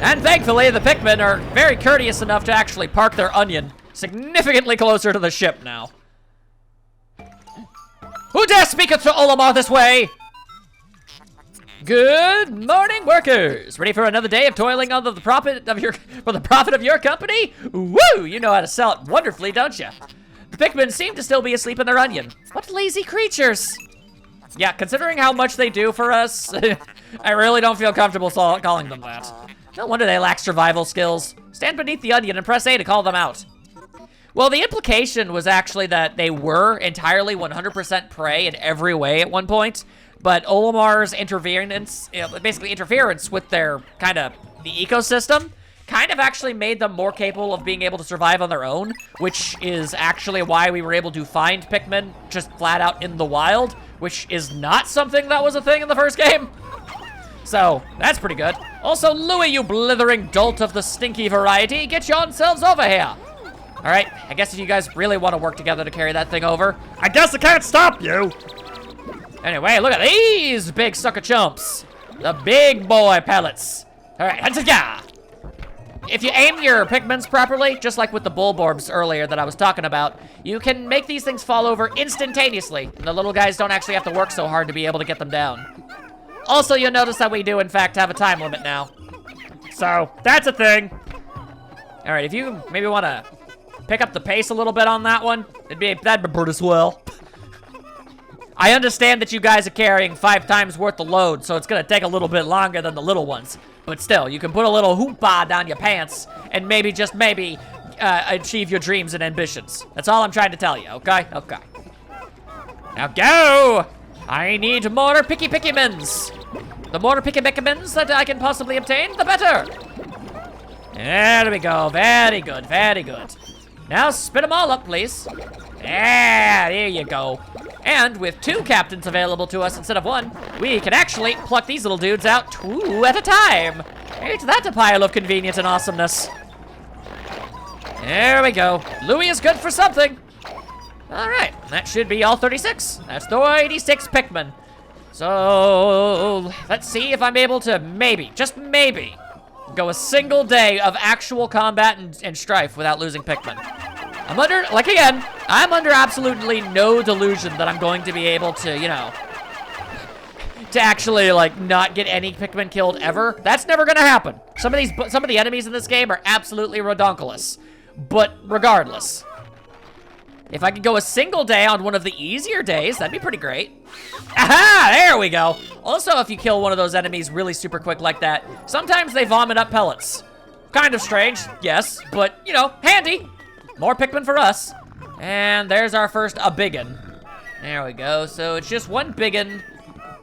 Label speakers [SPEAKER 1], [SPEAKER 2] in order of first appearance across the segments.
[SPEAKER 1] And thankfully, the Pikmin are very courteous enough to actually park their onion significantly closer to the ship now. Who dare speak to Olimar this way? Good morning, workers. Ready for another day of toiling for the profit of your company? Woo! You know how to sell it wonderfully, don't you? The Pikmin seem to still be asleep in their onion. What lazy creatures! Yeah, considering how much they do for us, I really don't feel comfortable calling them that. No wonder they lack survival skills. Stand beneath the onion and press A to call them out. Well, the implication was actually that they were entirely 100% prey in every way at one point, but Olimar's interference with their the ecosystem kind of actually made them more capable of being able to survive on their own, which is actually why we were able to find Pikmin just flat out in the wild, which is not something that was a thing in the first game. So, that's pretty good. Also, Louie, you blithering dolt of the stinky variety, get yourselves over here. All right, I guess if you guys really want to work together to carry that thing over, I guess I can't stop you. Anyway, look at these big sucker chumps. The big boy pellets. All right, ha-cha-cha. If you aim your Pikmins properly, just like with the Bulborbs earlier that I was talking about, you can make these things fall over instantaneously, and the little guys don't actually have to work so hard to be able to get them down. Also, you'll notice that we do, in fact, have a time limit now. So, that's a thing. All right, if you maybe want to pick up the pace a little bit on that one, that'd be pretty swell. I understand that you guys are carrying 5 times worth of load, so it's gonna take a little bit longer than the little ones. But still, you can put a little hoopah down your pants and maybe, just maybe, achieve your dreams and ambitions. That's all I'm trying to tell you, okay? Okay. Now go! I need more Pickymins. The more Pickymins that I can possibly obtain, the better. There we go. Very good, very good. Now spit them all up, please. There you go. And with 2 captains available to us instead of 1, we can actually pluck these little dudes out 2 at a time. Ain't that a pile of convenience and awesomeness? There we go. Louie is good for something. All right, that should be all 36. That's 36 Pikmin. So, let's see if I'm able to maybe, just maybe, go a single day of actual combat and strife without losing Pikmin. I'm under absolutely no delusion that I'm going to be able to, to actually, not get any Pikmin killed ever. That's never gonna happen. Some of the enemies in this game are absolutely redonkulous. But regardless, if I could go a single day on one of the easier days, that'd be pretty great. Aha! There we go. Also, if you kill one of those enemies really super quick like that, sometimes they vomit up pellets. Kind of strange, yes, but, handy. More Pikmin for us. And there's our first biggin. There we go. So it's just 1 biggin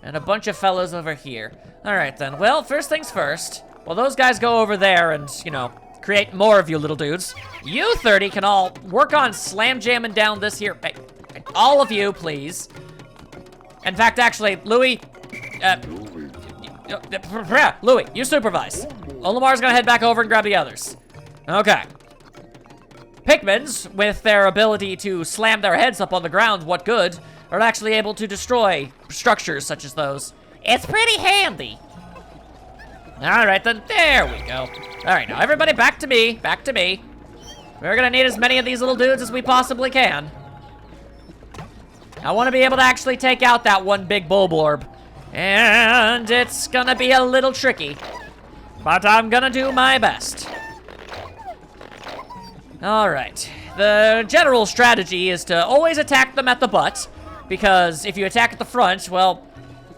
[SPEAKER 1] and a bunch of fellows over here. All right, then. Well, first things first. Well, those guys go over there and, create more of you little dudes. You 30 can all work on slam jamming down this here. All of you, please. In fact, actually, Louie, Louie, you supervise. Olimar's gonna head back over and grab the others. Okay. Pikmins, with their ability to slam their heads up on the ground, what good, are actually able to destroy structures such as those. It's pretty handy. All right, then, there we go. All right, now everybody back to me, back to me. We're gonna need as many of these little dudes as we possibly can. I wanna be able to actually take out that 1 big Bulborb. And it's gonna be a little tricky, but I'm gonna do my best. All right, the general strategy is to always attack them at the butt, because if you attack at the front, well,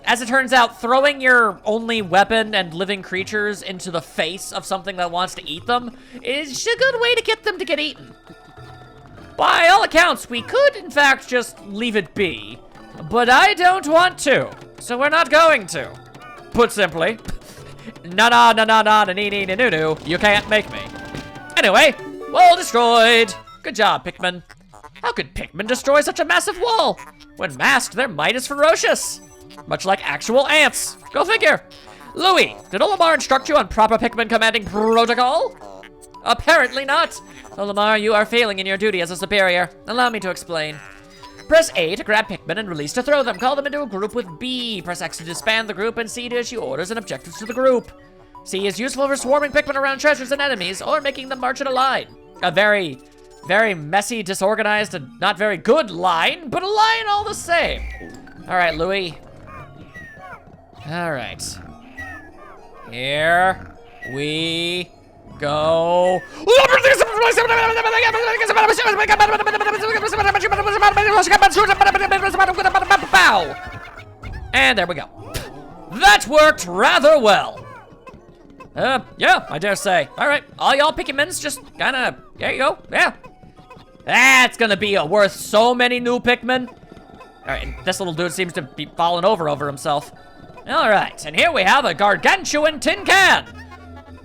[SPEAKER 1] as it turns out, throwing your only weapon and living creatures into the face of something that wants to eat them is a good way to get them to get eaten. By all accounts, we could, in fact, just leave it be, but I don't want to, so we're not going to. Put simply, no, you can't make me. Anyway, wall destroyed. Good job, Pikmin. How could Pikmin destroy such a massive wall? When masked, their might is ferocious. Much like actual ants. Go figure. Louie, did Olimar instruct you on proper Pikmin commanding protocol? Apparently not. Olimar, you are failing in your duty as a superior. Allow me to explain. Press A to grab Pikmin and release to throw them. Call them into a group with B. Press X to disband the group and C to issue orders and objectives to the group. C is useful for swarming Pikmin around treasures and enemies, or making them march in a line. A very, very messy, disorganized, and not very good line, but a line all the same. All right, Louis. All right. Here we go. And there we go. That worked rather well. Yeah, I dare say. All right, all y'all Pikmins just kinda, there you go, yeah. That's gonna be worth so many new Pikmin. All right, and this little dude seems to be falling over himself. All right, and here we have a gargantuan tin can.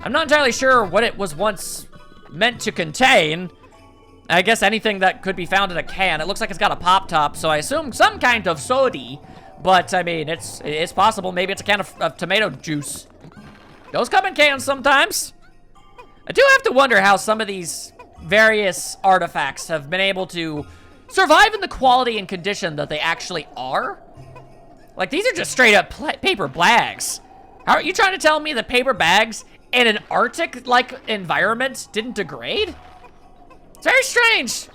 [SPEAKER 1] I'm not entirely sure what it was once meant to contain. I guess anything that could be found in a can. It looks like it's got a pop top, so I assume some kind of sody. But I mean, it's possible. Maybe it's a can of tomato juice. Those come in cans sometimes. I do have to wonder how some of these various artifacts have been able to survive in the quality and condition that they actually are. Like, these are just straight up paper bags. How are you trying to tell me that paper bags in an Arctic-like environment didn't degrade? It's very strange.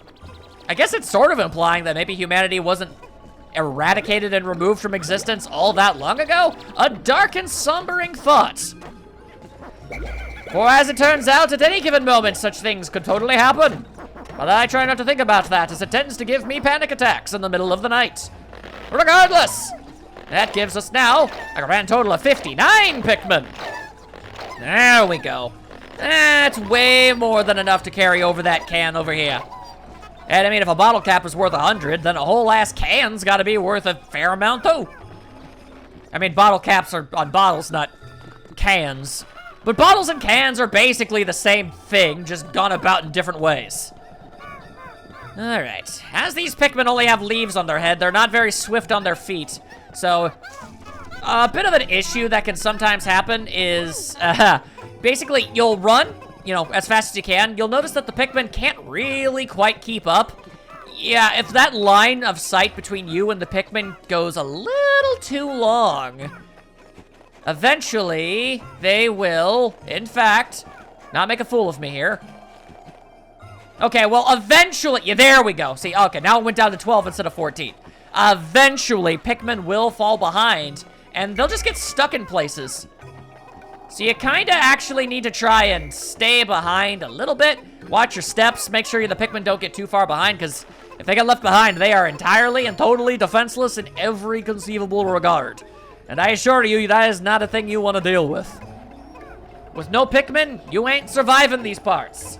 [SPEAKER 1] I guess it's sort of implying that maybe humanity wasn't eradicated and removed from existence all that long ago? A dark and sombering thought. For as it turns out, at any given moment, such things could totally happen. But I try not to think about that, as it tends to give me panic attacks in the middle of the night. Regardless, that gives us now a grand total of 59 Pikmin. There we go. That's way more than enough to carry over that can over here. And I mean, if a bottle cap is worth 100, then a whole ass can's gotta be worth a fair amount too. I mean, bottle caps are on bottles, not cans. But bottles and cans are basically the same thing, just gone about in different ways. All right, as these Pikmin only have leaves on their head, they're not very swift on their feet. So, a bit of an issue that can sometimes happen is, basically, you'll run, you know, as fast as you can. You'll notice that the Pikmin can't really quite keep up. Yeah, if that line of sight between you and the Pikmin goes a little too long, eventually, they will, in fact, not make a fool of me here. Okay, well, eventually, yeah, there we go. See, okay, now it went down to 12 instead of 14. Eventually, Pikmin will fall behind, and they'll just get stuck in places. So you kinda actually need to try and stay behind a little bit. Watch your steps, make sure the Pikmin don't get too far behind, because if they get left behind, they are entirely and totally defenseless in every conceivable regard. And I assure you, that is not a thing you want to deal with. With no Pikmin, you ain't surviving these parts.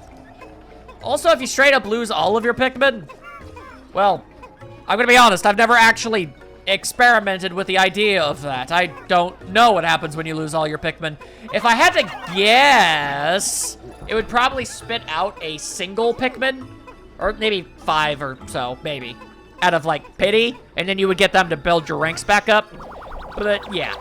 [SPEAKER 1] Also, if you straight up lose all of your Pikmin, well, I'm gonna be honest, I've never actually experimented with the idea of that. I don't know what happens when you lose all your Pikmin. If I had to guess, it would probably spit out a single Pikmin, or maybe 5 or so, maybe, out of like pity, and then you would get them to build your ranks back up. But yeah,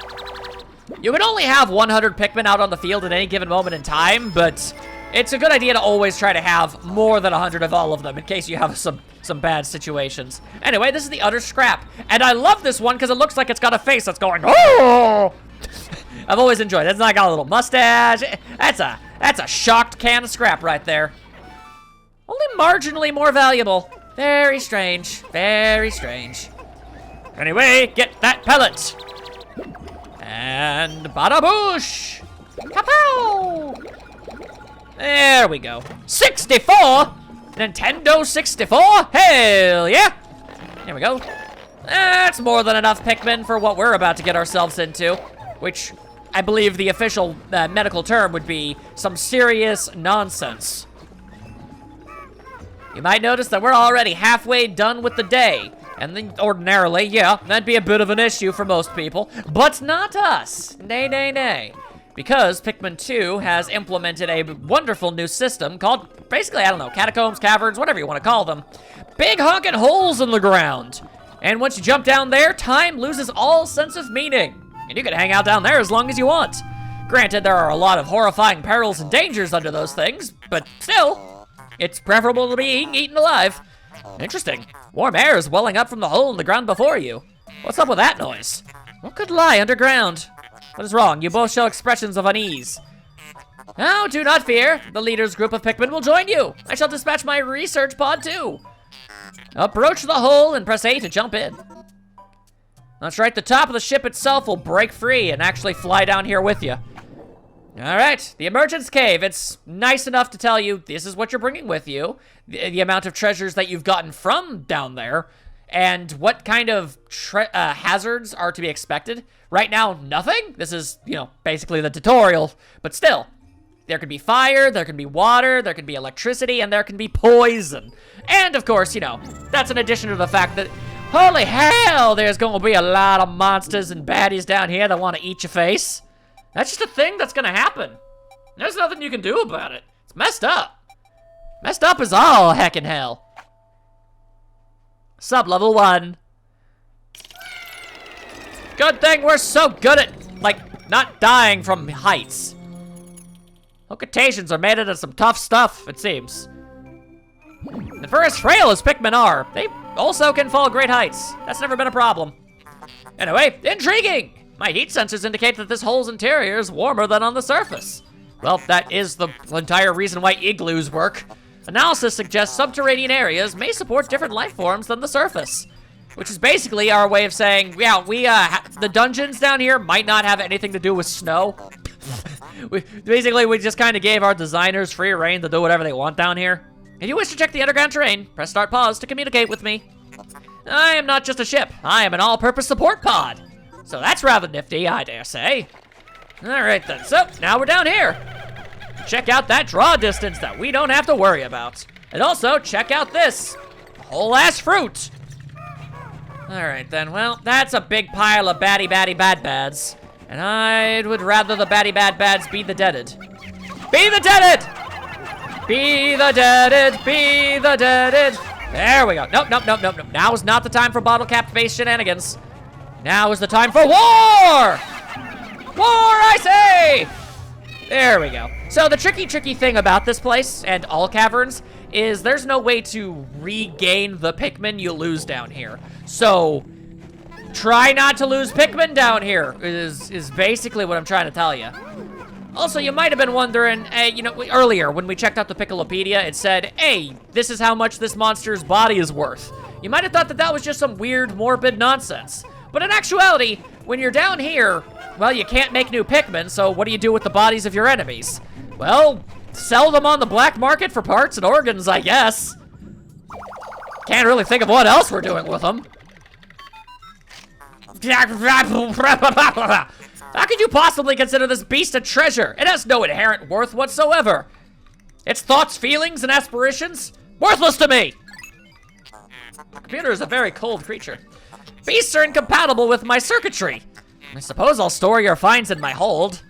[SPEAKER 1] you would only have 100 Pikmin out on the field at any given moment in time, but it's a good idea to always try to have more than 100 of all of them in case you have some bad situations. Anyway, this is the utter scrap, and I love this one because it looks like it's got a face that's going, oh! I've always enjoyed it. It's like got a little mustache. That's a shocked can of scrap right there. Only marginally more valuable. Very strange. Very strange. Anyway, get that pellet. And bada boosh! Kapow! There we go. 64? Nintendo 64? Hell yeah! There we go. That's more than enough Pikmin for what we're about to get ourselves into, which I believe the official medical term would be some serious nonsense. You might notice that we're already halfway done with the day. And then ordinarily, yeah, that'd be a bit of an issue for most people, but not us. Nay, nay, nay. Because Pikmin 2 has implemented a wonderful new system called, basically, I don't know, catacombs, caverns, whatever you want to call them. Big honking holes in the ground. And once you jump down there, time loses all sense of meaning. And you can hang out down there as long as you want. Granted, there are a lot of horrifying perils and dangers under those things, but still, it's preferable to be eaten alive. Interesting. Warm air is welling up from the hole in the ground before you. What's up with that noise? What could lie underground? What is wrong? You both show expressions of unease. Oh, do not fear. The leader's group of Pikmin will join you. I shall dispatch my research pod too. Approach the hole and press A to jump in. That's right, the top of the ship itself will break free and actually fly down here with you. All right, the emergence cave. It's nice enough to tell you this is what you're bringing with you, the amount of treasures that you've gotten from down there, and what kind of hazards are to be expected. Right now, nothing. This is, you know, basically the tutorial, but still. There can be fire, there can be water, there can be electricity, and there can be poison. And of course, you know, that's in addition to the fact that, holy hell, there's going to be a lot of monsters and baddies down here that want to eat your face. That's just a thing that's going to happen. There's nothing you can do about it. It's messed up. Messed up is all heckin' hell. Sub-level 1. Good thing we're so good at, like, not dying from heights. Locations are made out of some tough stuff, it seems. And for as frail as Pikmin are, they also can fall great heights. That's never been a problem. Anyway, intriguing! My heat sensors indicate that this hole's interior is warmer than on the surface. Well, that is the entire reason why igloos work. Analysis suggests subterranean areas may support different life forms than the surface. Which is basically our way of saying, yeah, the dungeons down here might not have anything to do with snow. we just kind of gave our designers free reign to do whatever they want down here. If you wish to check the underground terrain, press start pause to communicate with me. I am not just a ship, I am an all-purpose support pod. So that's rather nifty, I dare say. All right then, so now we're down here. Check out that draw distance that we don't have to worry about. And also, check out this, whole ass fruit. All right then, well, that's a big pile of bad bads. And I would rather the bad bads be the deaded. Be the deaded! Be the deaded, be the deaded. There we go. Nope. Now is not the time for bottle cap face shenanigans. Now is the time for war! War, I say! There we go. So the tricky thing about this place and all caverns is there's no way to regain the Pikmin you lose down here. So try not to lose Pikmin down here is basically what I'm trying to tell you. Also, you might have been wondering, you know, earlier when we checked out the Picklepedia, it said, hey, this is how much this monster's body is worth. You might have thought that that was just some weird, morbid nonsense. But in actuality, when you're down here, well, you can't make new Pikmin, so what do you do with the bodies of your enemies? Well, sell them on the black market for parts and organs, I guess. Can't really think of what else we're doing with them. How could you possibly consider this beast a treasure? It has no inherent worth whatsoever. Its thoughts, feelings, and aspirations? Worthless to me! The computer is a very cold creature. Beasts are incompatible with my circuitry. I suppose I'll store your finds in my hold.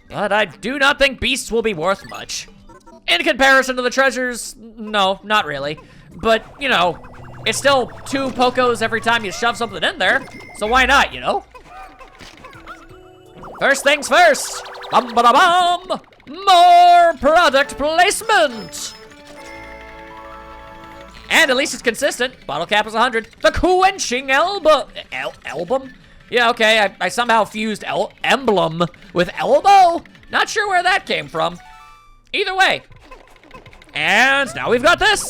[SPEAKER 1] But I do not think beasts will be worth much. In comparison to the treasures, no, not really. But, you know, it's still 2 Pokos every time you shove something in there. So why not, you know? First things first, bum-ba-da-bum, more product placement. And at least it's consistent. Bottle cap is 100. The quenching album? Yeah, okay, I somehow fused emblem with elbow. Not sure where that came from. Either way. And now we've got this.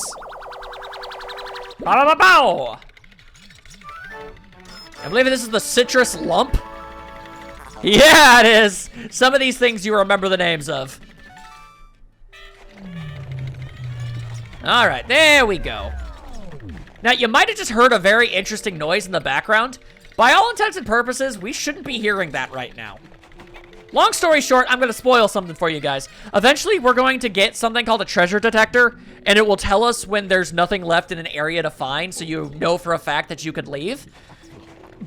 [SPEAKER 1] Ba-da-ba-bow. I believe this is the citrus lump. Yeah, it is. Some of these things you remember the names of. All right, there we go. Now, you might have just heard a very interesting noise in the background. By all intents and purposes, we shouldn't be hearing that right now. Long story short, I'm going to spoil something for you guys. Eventually, we're going to get something called a treasure detector, and it will tell us when there's nothing left in an area to find, so you know for a fact that you could leave.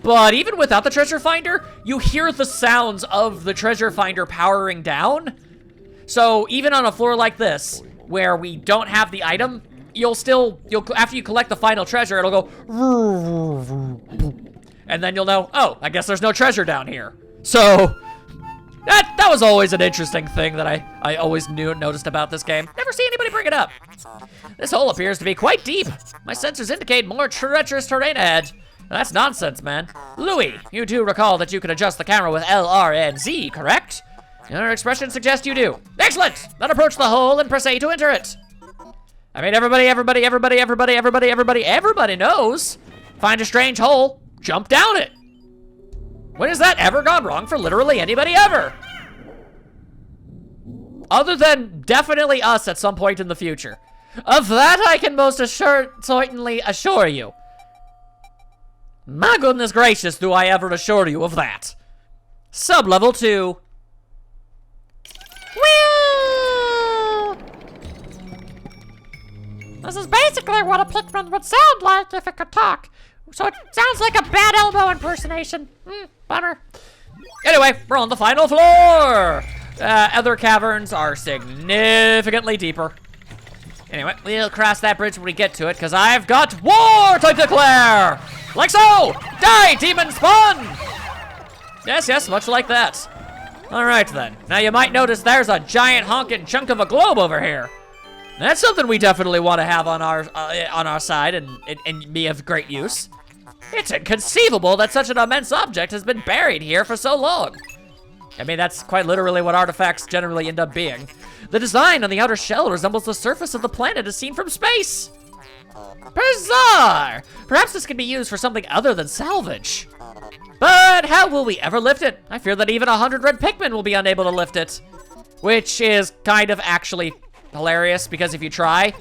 [SPEAKER 1] But even without the treasure finder, you hear the sounds of the treasure finder powering down. So even on a floor like this, where we don't have the item, after you collect the final treasure, it'll go, and then you'll know, oh, I guess there's no treasure down here. So that was always an interesting thing that I always noticed about this game. Never see anybody bring it up. This hole appears to be quite deep. My sensors indicate more treacherous terrain ahead. That's nonsense, man. Louis, you do recall that you can adjust the camera with L, R, and Z, correct? Your expression suggests you do. Excellent! Then approach the hole and press A to enter it. I mean, everybody knows. Find a strange hole, jump down it. When has that ever gone wrong for literally anybody ever? Other than definitely us at some point in the future. Of that I can most certainly assure you. My goodness gracious, do I ever assure you of that. Sub-level 2. Woo! This is basically what a Pikmin would sound like if it could talk. So it sounds like a bad elbow impersonation. Bummer. Anyway, we're on the final floor. Other caverns are significantly deeper. Anyway, we'll cross that bridge when we get to it, because I've got war to declare! Like so! Die, demon spawn! Yes, much like that. Alright then. Now you might notice there's a giant honking chunk of a globe over here. That's something we definitely want to have on our side and be of great use. It's inconceivable that such an immense object has been buried here for so long. I mean, that's quite literally what artifacts generally end up being. The design on the outer shell resembles the surface of the planet as seen from space. Bizarre! Perhaps this could be used for something other than salvage. But how will we ever lift it? I fear that even 100 red Pikmin will be unable to lift it. Which is kind of actually hilarious, because if you try,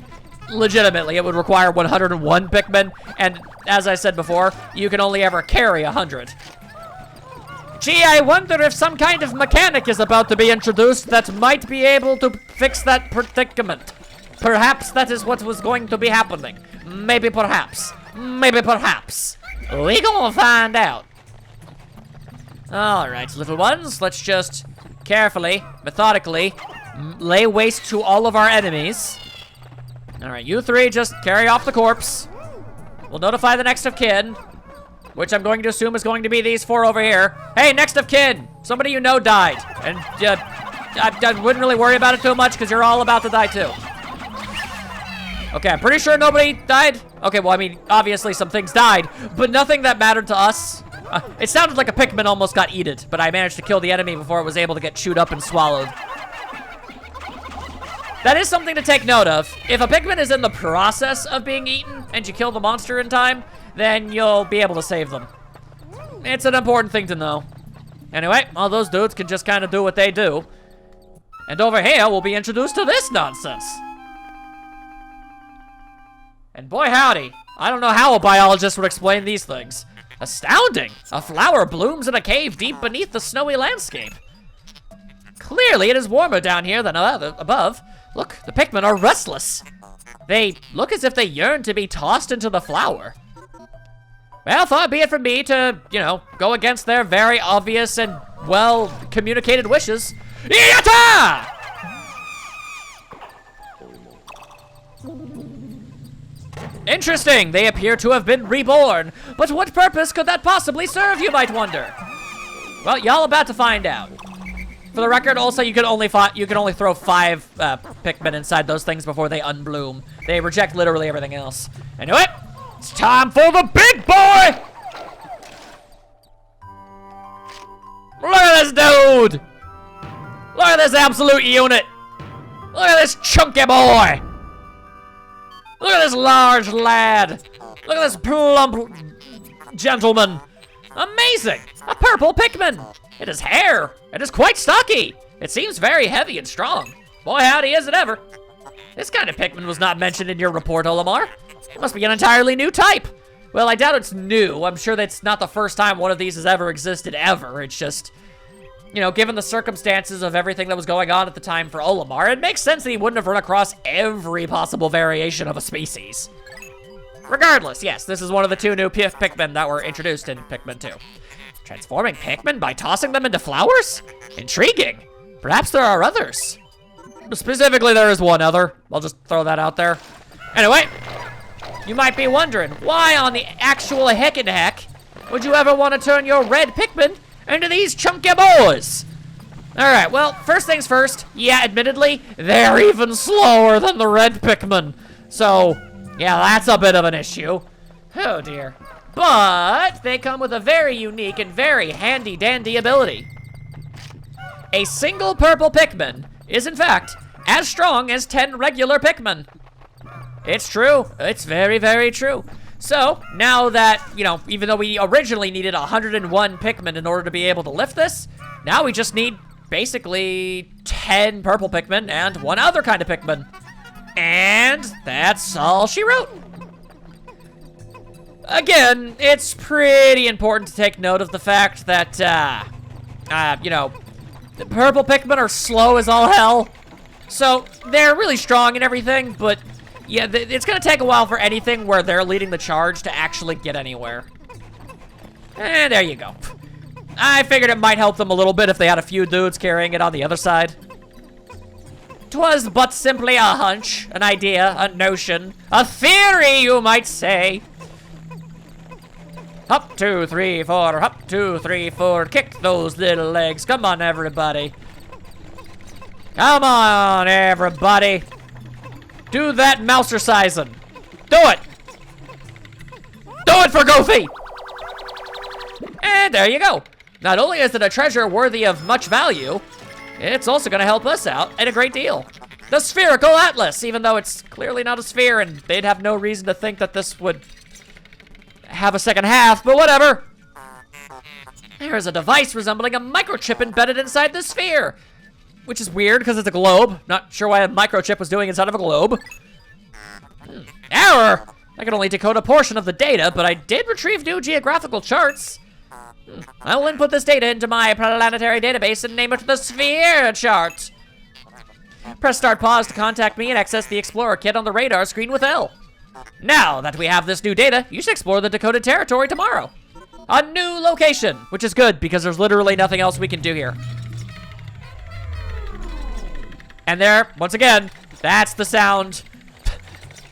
[SPEAKER 1] legitimately, it would require 101 Pikmin, and as I said before, you can only ever carry 100. Gee, I wonder if some kind of mechanic is about to be introduced that might be able to fix that predicament. Perhaps that is what was going to be happening. Maybe perhaps. We gonna find out. Alright, little ones, let's just carefully, methodically, lay waste to all of our enemies. Alright, you three just carry off the corpse. We'll notify the next of kin, which I'm going to assume is going to be these 4 over here. Hey, next of kin! Somebody you know died. And I wouldn't really worry about it too much because you're all about to die too. Okay, I'm pretty sure nobody died. Okay, well, I mean, obviously some things died, but nothing that mattered to us. It sounded like a Pikmin almost got eaten, but I managed to kill the enemy before it was able to get chewed up and swallowed. That is something to take note of. If a Pikmin is in the process of being eaten and you kill the monster in time, then you'll be able to save them. It's an important thing to know. Anyway, all those dudes can just kind of do what they do. And over here, we'll be introduced to this nonsense. And boy howdy, I don't know how a biologist would explain these things. Astounding! A flower blooms in a cave deep beneath the snowy landscape. Clearly, it is warmer down here than above. Look, the Pikmin are restless. They look as if they yearn to be tossed into the flower. Well, far be it from me to, go against their very obvious and well-communicated wishes. Yatta! Interesting, they appear to have been reborn. But what purpose could that possibly serve, you might wonder? Well, y'all about to find out. For the record, also, you can only throw 5 Pikmin inside those things before they unbloom. They reject literally everything else. Anyway, it's time for the big boy! Look at this dude! Look at this absolute unit! Look at this chunky boy! Look at this large lad! Look at this plump gentleman! Amazing! A purple Pikmin! It has hair! It is quite stocky! It seems very heavy and strong. Boy howdy, is it ever! This kind of Pikmin was not mentioned in your report, Olimar. It must be an entirely new type! Well, I doubt it's new. I'm sure that's not the first time one of these has ever existed, ever. It's just, given the circumstances of everything that was going on at the time for Olimar, it makes sense that he wouldn't have run across every possible variation of a species. Regardless, yes, this is one of the 2 new Pikmin that were introduced in Pikmin 2. Transforming Pikmin by tossing them into flowers? Intriguing. Perhaps there are others. Specifically, there is one other. I'll just throw that out there. Anyway, you might be wondering, why on the actual heckin' heck would you ever want to turn your red Pikmin into these chunky boys? Alright, well, first things first, yeah, admittedly, they're even slower than the red Pikmin. So, yeah, that's a bit of an issue. Oh dear. But they come with a very unique and very handy-dandy ability. A single purple Pikmin is, in fact, as strong as 10 regular Pikmin. It's true. It's very, very true. So, now that, you know, even though we originally needed 101 Pikmin in order to be able to lift this, now we just need basically 10 purple Pikmin and 1 other kind of Pikmin. And that's all she wrote. Again, it's pretty important to take note of the fact that, you know, the purple Pikmin are slow as all hell. So, they're really strong and everything, but yeah, it's gonna take a while for anything where they're leading the charge to actually get anywhere. And there you go. I figured it might help them a little bit if they had a few dudes carrying it on the other side. 'Twas but simply a hunch, an idea, a notion, a theory, you might say. Hop, 2, 3, 4, hop, 2, 3, 4, kick those little legs. Come on, everybody. Come on, everybody. Do that mousercising. Do it. Do it for Goofy. And there you go. Not only is it a treasure worthy of much value, it's also gonna help us out at a great deal. The Spherical Atlas, even though it's clearly not a sphere and they'd have no reason to think that this would have a second half, but whatever. There is a device resembling a microchip embedded inside the sphere, which is weird because it's a globe. Not sure why a microchip was doing inside of a globe. Error! I can only decode a portion of the data, but I did retrieve new geographical charts. I will input this data into my planetary database and name it the Sphere Chart. Press Start Pause to contact me and access the Explorer kit on the radar screen with L. Now that we have this new data, you should explore the decoded territory tomorrow. A new location, which is good because there's literally nothing else we can do here. And there, once again, that's the sound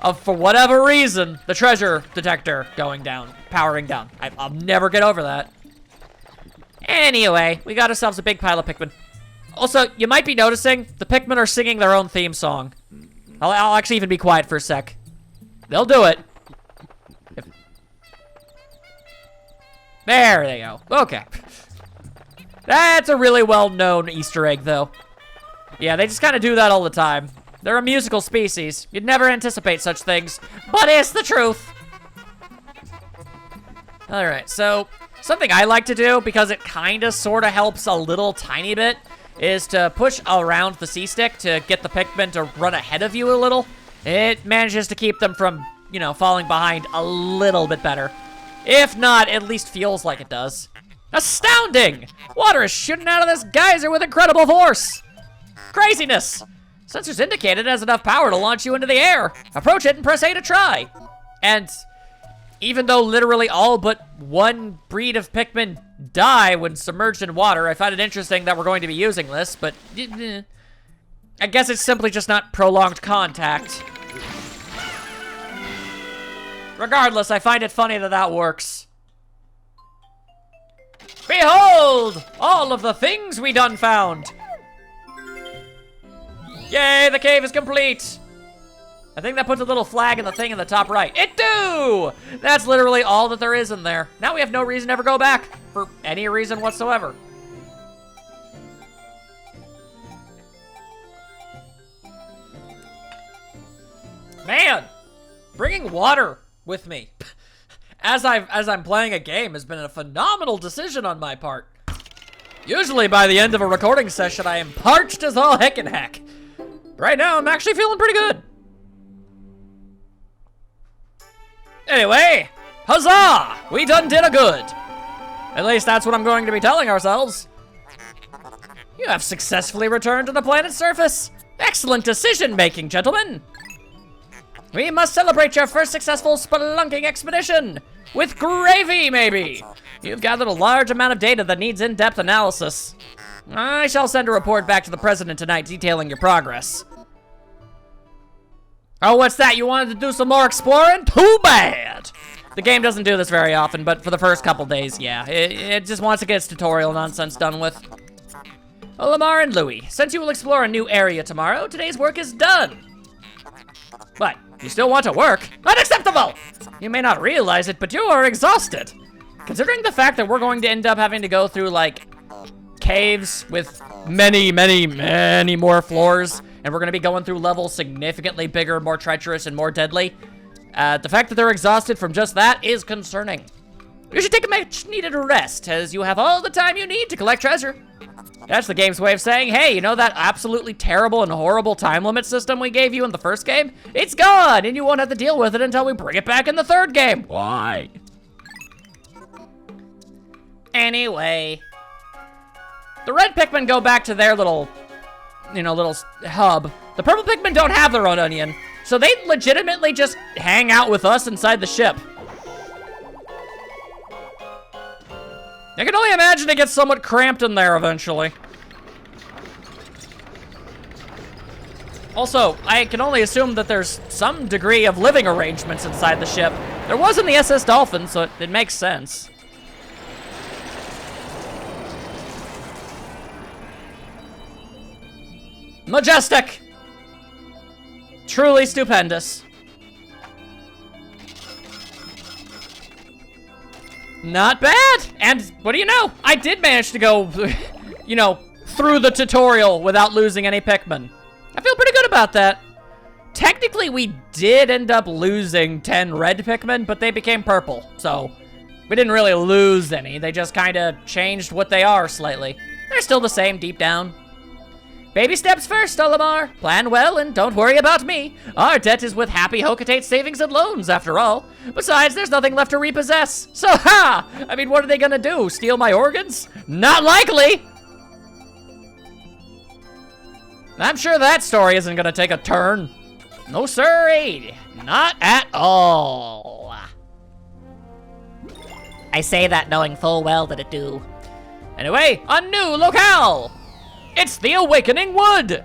[SPEAKER 1] of, for whatever reason, the treasure detector going down, powering down. I'll never get over that. Anyway, we got ourselves a big pile of Pikmin. Also, you might be noticing the Pikmin are singing their own theme song. I'll actually even be quiet for a sec. They'll do it. There they go. Okay. That's a really well-known Easter egg, though. Yeah, they just kind of do that all the time. They're a musical species. You'd never anticipate such things, but it's the truth. All right, so something I like to do, because it kind of sort of helps a little tiny bit, is to push around the C-stick to get the Pikmin to run ahead of you a little. It manages to keep them from, you know, falling behind a little bit better. If not, at least feels like it does. Astounding! Water is shooting out of this geyser with incredible force. Craziness! Sensors indicate it has enough power to launch you into the air. Approach it and press A to try. And even though literally all but one breed of Pikmin die when submerged in water, I find it interesting that we're going to be using this, but I guess it's simply just not prolonged contact. Regardless, I find it funny that that works. Behold! All of the things we done found! Yay, the cave is complete! I think that puts a little flag in the thing in the top right. It do! That's literally all that there is in there. Now we have no reason to ever go back, for any reason whatsoever. Man, bringing water with me as I'm playing a game has been a phenomenal decision on my part. Usually by the end of a recording session, I am parched as all heck and heck. Right now, I'm actually feeling pretty good. Anyway, huzzah! We done did a good. At least that's what I'm going to be telling ourselves. You have successfully returned to the planet's surface. Excellent decision-making, gentlemen. We must celebrate your first successful spelunking expedition. With gravy, maybe. You've gathered a large amount of data that needs in-depth analysis. I shall send a report back to the president tonight detailing your progress. Oh, what's that? You wanted to do some more exploring? Too bad! The game doesn't do this very often, but for the first couple days, yeah. It just wants to get its tutorial nonsense done with. Well, Lamar and Louie, since you will explore a new area tomorrow, today's work is done. What? You still want to work? Unacceptable! You may not realize it, but you are exhausted. Considering the fact that we're going to end up having to go through, like, caves with many, many, many more floors, and we're gonna be going through levels significantly bigger, more treacherous, and more deadly. The fact that they're exhausted from just that is concerning. You should take a much-needed rest, as you have all the time you need to collect treasure. That's the game's way of saying, hey, you know that absolutely terrible and horrible time limit system we gave you in the first game? It's gone, and you won't have to deal with it until we bring it back in the third game. Why? Anyway. The red Pikmin go back to their little hub. The purple Pikmin don't have their own onion, so they legitimately just hang out with us inside the ship. I can only imagine it gets somewhat cramped in there eventually. Also, I can only assume that there's some degree of living arrangements inside the ship. There was in the SS Dolphin, so it makes sense. Majestic! Truly stupendous. Not bad! And what do you know? I did manage to go, you know, through the tutorial without losing any Pikmin. I feel pretty good about that. Technically, we did end up losing 10 red Pikmin, but they became purple, so we didn't really lose any. They just kind of changed what they are slightly. They're still the same deep down. Baby steps first, Olimar. Plan well and don't worry about me. Our debt is with Happy Hocotate Savings and Loans, after all. Besides, there's nothing left to repossess. So, ha! I mean, what are they gonna do? Steal my organs? Not likely! I'm sure that story isn't gonna take a turn. No sirree. Not at all. I say that knowing full well that it do. Anyway, a new locale! It's the Awakening Wood!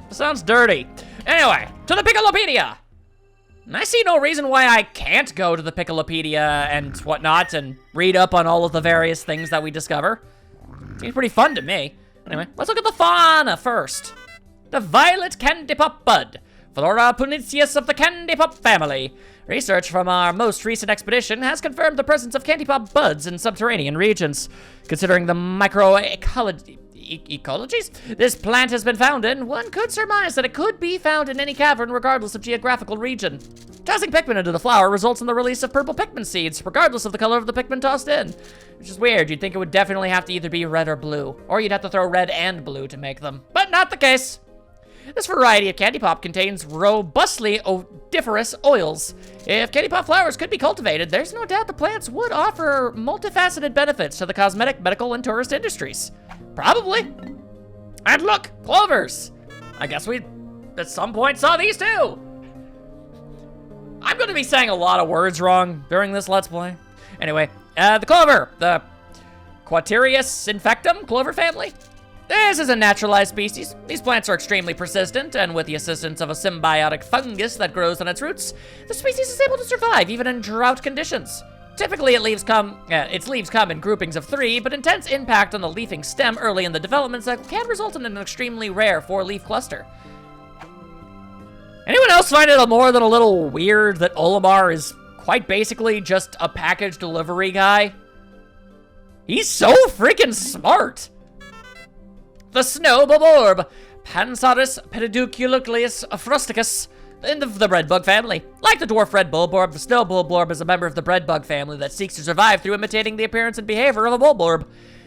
[SPEAKER 1] Sounds dirty. Anyway, to the Piccolopedia! I see no reason why I can't go to the Piccolopedia and whatnot and read up on all of the various things that we discover. Seems pretty fun to me. Anyway, let's look at the fauna first. The Violet Candy Pop Bud, Flora puniceus of the Candy Pop family. Research from our most recent expedition has confirmed the presence of candy pop buds in subterranean regions. Considering the microecologies this plant has been found in, one could surmise that it could be found in any cavern regardless of geographical region. Tossing Pikmin into the flower results in the release of purple Pikmin seeds, regardless of the color of the Pikmin tossed in. Which is weird, you'd think it would definitely have to either be red or blue, or you'd have to throw red and blue to make them, but not the case. This variety of candy pop contains robustly odoriferous oils. If candy pop flowers could be cultivated, there's no doubt the plants would offer multifaceted benefits to the cosmetic, medical, and tourist industries. Probably. And look, clovers. I guess we, at some point, saw these too. I'm gonna be saying a lot of words wrong during this Let's Play. Anyway, the clover, the Quaterius infectum clover family. This is a naturalized species. These plants are extremely persistent, and with the assistance of a symbiotic fungus that grows on its roots, the species is able to survive even in drought conditions. Typically, its leaves come in groupings of 3, but intense impact on the leafing stem early in the development cycle can result in an extremely rare 4-leaf cluster. Anyone else find it more than a little weird that Olimar is quite basically just a package delivery guy? He's so freaking smart! The snow bulborb, Pansaurus pedunculoculeus frosticus, in the breadbug family. Like the dwarf red bulborb, the snow bulborb is a member of the breadbug family that seeks to survive through imitating the appearance and behavior of a bulborb.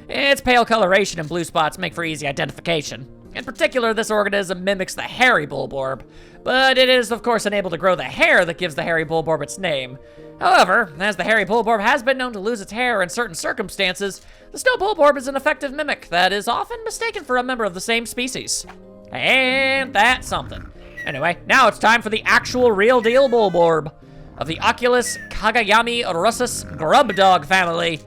[SPEAKER 1] Its pale coloration and blue spots make for easy identification. In particular, this organism mimics the hairy bulborb, but it is, of course, unable to grow the hair that gives the hairy bulborb its name. However, as the hairy bulborb has been known to lose its hair in certain circumstances, the snow bulborb is an effective mimic that is often mistaken for a member of the same species. And that's something. Anyway, now it's time for the actual real deal bulborb of the Oculus Kagayami Russus grub dog family.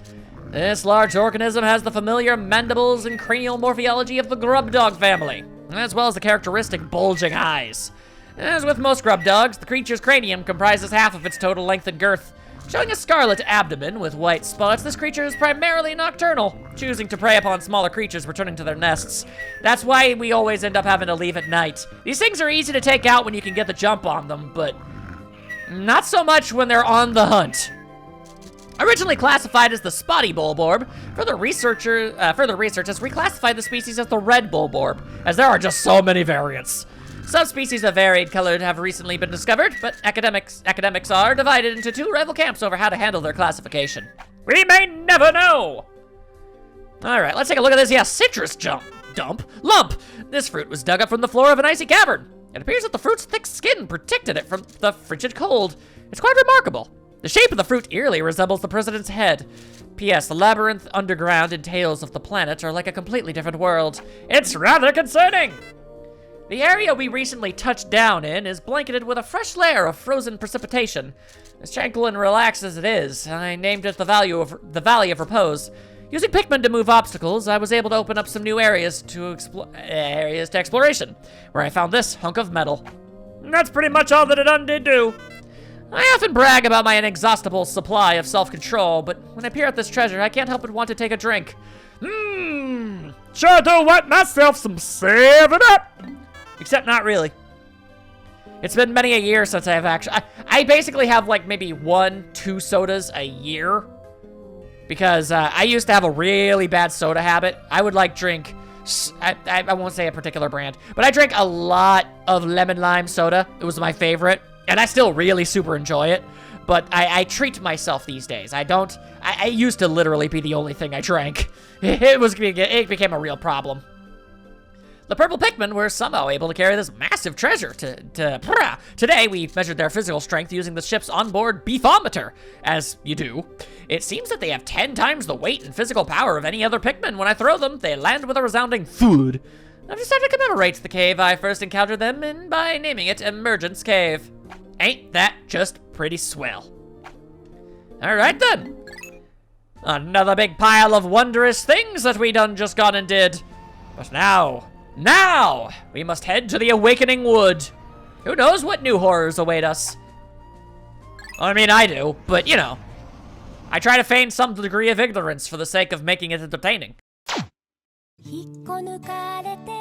[SPEAKER 1] This large organism has the familiar mandibles and cranial morphology of the grub dog family, as well as the characteristic bulging eyes. As with most grub dogs, the creature's cranium comprises half of its total length and girth. Showing a scarlet abdomen with white spots, this creature is primarily nocturnal, choosing to prey upon smaller creatures returning to their nests. That's why we always end up having to leave at night. These things are easy to take out when you can get the jump on them, but not so much when they're on the hunt. Originally classified as the spotty bulborb, further research has reclassified the species as the red bulborb, as there are just so many variants. Some species of varied color have recently been discovered, but academics are divided into two rival camps over how to handle their classification. We may never know! Alright, let's take a look at this, citrus lump. This fruit was dug up from the floor of an icy cavern. It appears that the fruit's thick skin protected it from the frigid cold. It's quite remarkable. The shape of the fruit eerily resembles the president's head. P.S. The labyrinth underground and tails of the planet are like a completely different world. It's rather concerning! The area we recently touched down in is blanketed with a fresh layer of frozen precipitation. As tranquil and relaxed as it is, I named it the Valley of Repose. Using Pikmin to move obstacles, I was able to open up some new areas to exploration, where I found this hunk of metal. And that's pretty much all that it did do. I often brag about my inexhaustible supply of self-control, but when I peer at this treasure, I can't help but want to take a drink. Sure do want myself some 7-Up! Except not really. It's been many a year since I've actually... I basically have like maybe 1-2 sodas a year. Because I used to have a really bad soda habit. I would like drink... I won't say a particular brand. But I drank a lot of lemon lime soda. It was my favorite. And I still really super enjoy it. But I treat myself these days. I used to literally be the only thing I drank. It became a real problem. The purple Pikmin were somehow able to carry this massive treasure Today, we measured their physical strength using the ship's onboard beefometer. As you do. It seems that they have 10 times the weight and physical power of any other Pikmin. When I throw them, they land with a resounding thud. I've decided to commemorate the cave I first encountered them in by naming it Emergence Cave. Ain't that just pretty swell? Alright then. Another big pile of wondrous things that we done just gone and did. But now, we must head to the Awakening Wood. Who knows what new horrors await us? I mean, I do, but you know. I try to feign some degree of ignorance for the sake of making it entertaining.
[SPEAKER 2] 引っこ抜かれて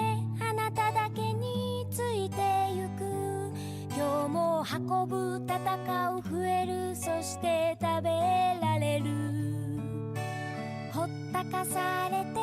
[SPEAKER 2] あなただけについてゆく今日も運ぶ戦う増えるそして食べられるほったかされて